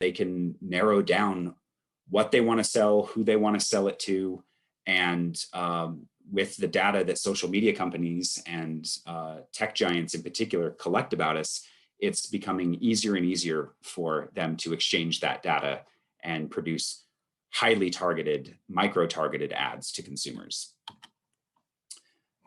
they can narrow down what they want to sell, who they want to sell it to, and with the data that social media companies and tech giants in particular collect about us, it's becoming easier and easier for them to exchange that data and produce highly targeted, micro-targeted ads to consumers.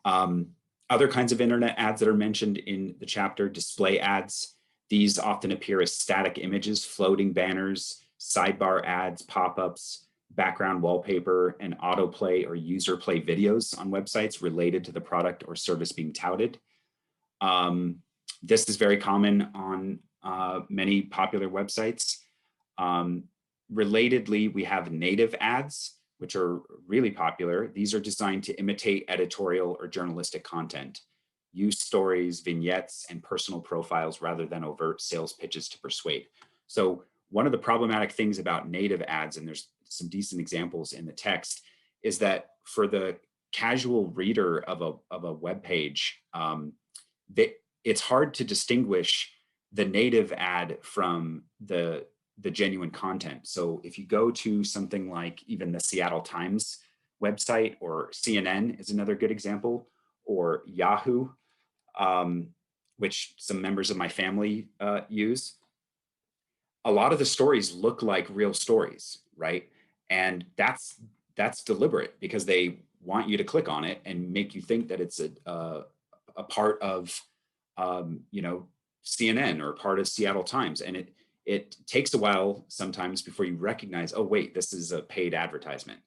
Other kinds of internet ads that are mentioned in the chapter, display ads. These often appear as static images, floating banners, sidebar ads, pop-ups, background wallpaper, and autoplay or user play videos on websites related to the product or service being touted. This is very common on many popular websites. Relatedly, we have native ads, which are really popular. These are designed to imitate editorial or journalistic content, use stories, vignettes, and personal profiles rather than overt sales pitches to persuade. So one of the problematic things about native ads, and there's some decent examples in the text, is that for the casual reader of a web page, it's hard to distinguish the native ad from the genuine content. So if you go to something like even the Seattle Times website, or CNN is another good example, or Yahoo, which some members of my family use, a lot of the stories look like real stories, right? And that's deliberate because they want you to click on it and make you think that it's a part of CNN or part of Seattle Times. And it takes a while sometimes before you recognize, oh wait, this is a paid advertisement.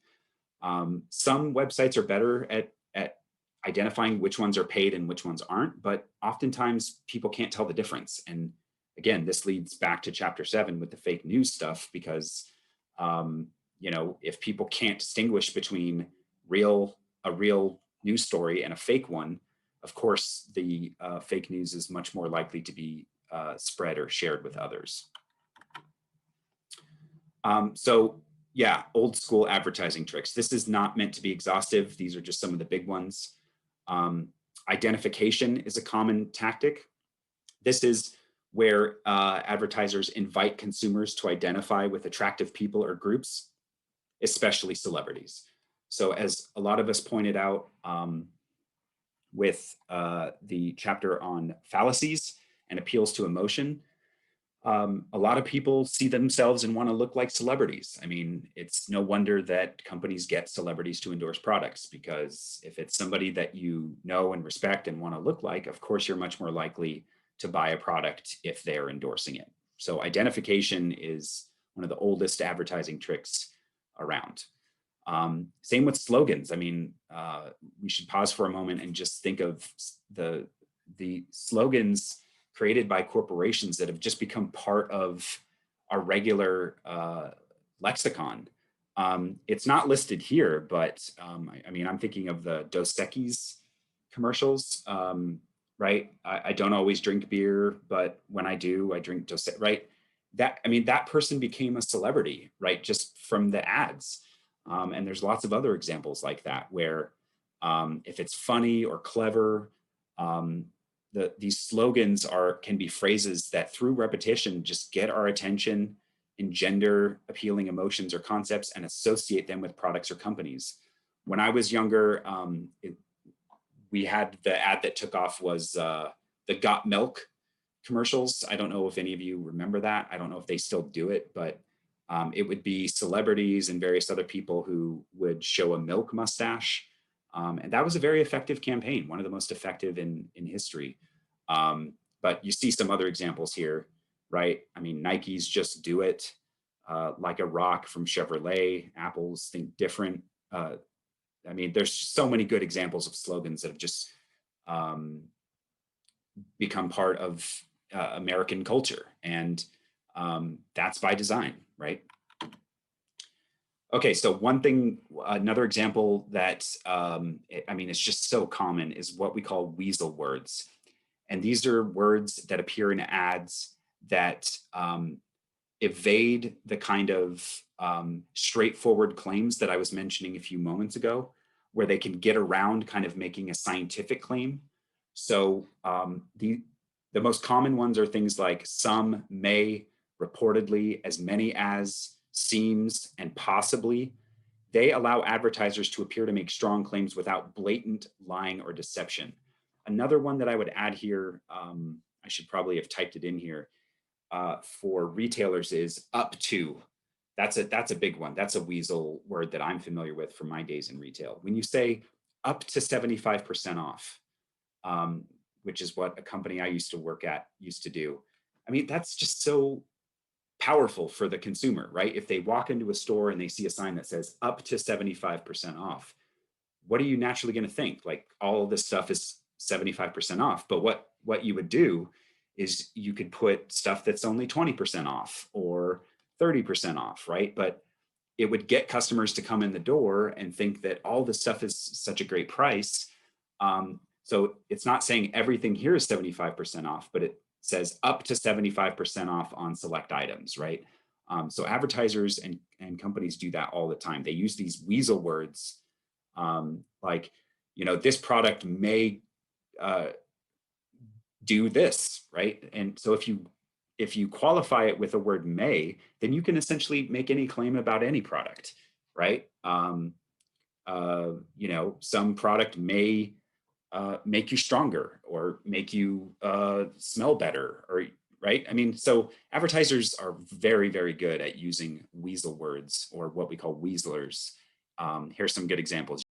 Some websites are better at identifying which ones are paid and which ones aren't, but oftentimes people can't tell the difference. And again, this leads back to chapter 7 with the fake news stuff, because if people can't distinguish between a real news story and a fake one, of course, the fake news is much more likely to be spread or shared with others. So yeah, old school advertising tricks. This is not meant to be exhaustive. These are just some of the big ones. Identification is a common tactic. This is where advertisers invite consumers to identify with attractive people or groups, especially celebrities. So as a lot of us pointed out with the chapter on fallacies and appeals to emotion, a lot of people see themselves and want to look like celebrities. I mean, it's no wonder that companies get celebrities to endorse products, because if it's somebody that you know and respect and want to look like, of course, you're much more likely to buy a product if they're endorsing it. So identification is one of the oldest advertising tricks around. Same with slogans. I mean, we should pause for a moment and just think of the slogans created by corporations that have just become part of our regular lexicon. It's not listed here, but I mean, I'm thinking of the Dos Equis commercials, right? I don't always drink beer, but when I do, I drink Dos Equis, right? That person became a celebrity, right? Just from the ads. And there's lots of other examples like that, where if it's funny or clever, these slogans can be phrases that through repetition just get our attention, engender appealing emotions or concepts, and associate them with products or companies. When I was younger, we had the ad that took off was the Got Milk commercials. I don't know if any of you remember that. I don't know if they still do it, but it would be celebrities and various other people who would show a milk mustache. And that was a very effective campaign, one of the most effective in history. But you see some other examples here, right? I mean, Nike's Just Do It, Like a Rock from Chevrolet, Apple's Think Different. I mean, there's so many good examples of slogans that have just become part of American culture. And that's by design, right? Okay, so another example that, it's just so common is what we call weasel words. And these are words that appear in ads that evade the kind of straightforward claims that I was mentioning a few moments ago, where they can get around kind of making a scientific claim. So the most common ones are things like some, may, reportedly, as many as, seems, and possibly. They allow advertisers to appear to make strong claims without blatant lying or deception. Another one that I would add here, I should probably have typed it in here, for retailers is up to. That's a big one. That's a Weasel word that I'm familiar with from my days in retail. When you say up to 75% off, um, which is what a company I used to work at used to do. I mean, that's just so powerful for the consumer, right? If they walk into a store and they see a sign that says up to 75% off, what are you naturally going to think? Like, all of this stuff is 75% off. But what you would do is you could put stuff that's only 20% off or 30% off, right? But it would get customers to come in the door and think that all this stuff is such a great price. So it's not saying everything here is 75% off, but it says up to 75% off on select items, right? So advertisers and companies do that all the time. They use these weasel words, like, this product may do this, right? And so if you qualify it with the word may, then you can essentially make any claim about any product, right? Some product may make you stronger or make you smell better, or right. I mean, so advertisers are very, very good at using weasel words, or what we call weaselers. Here's some good examples.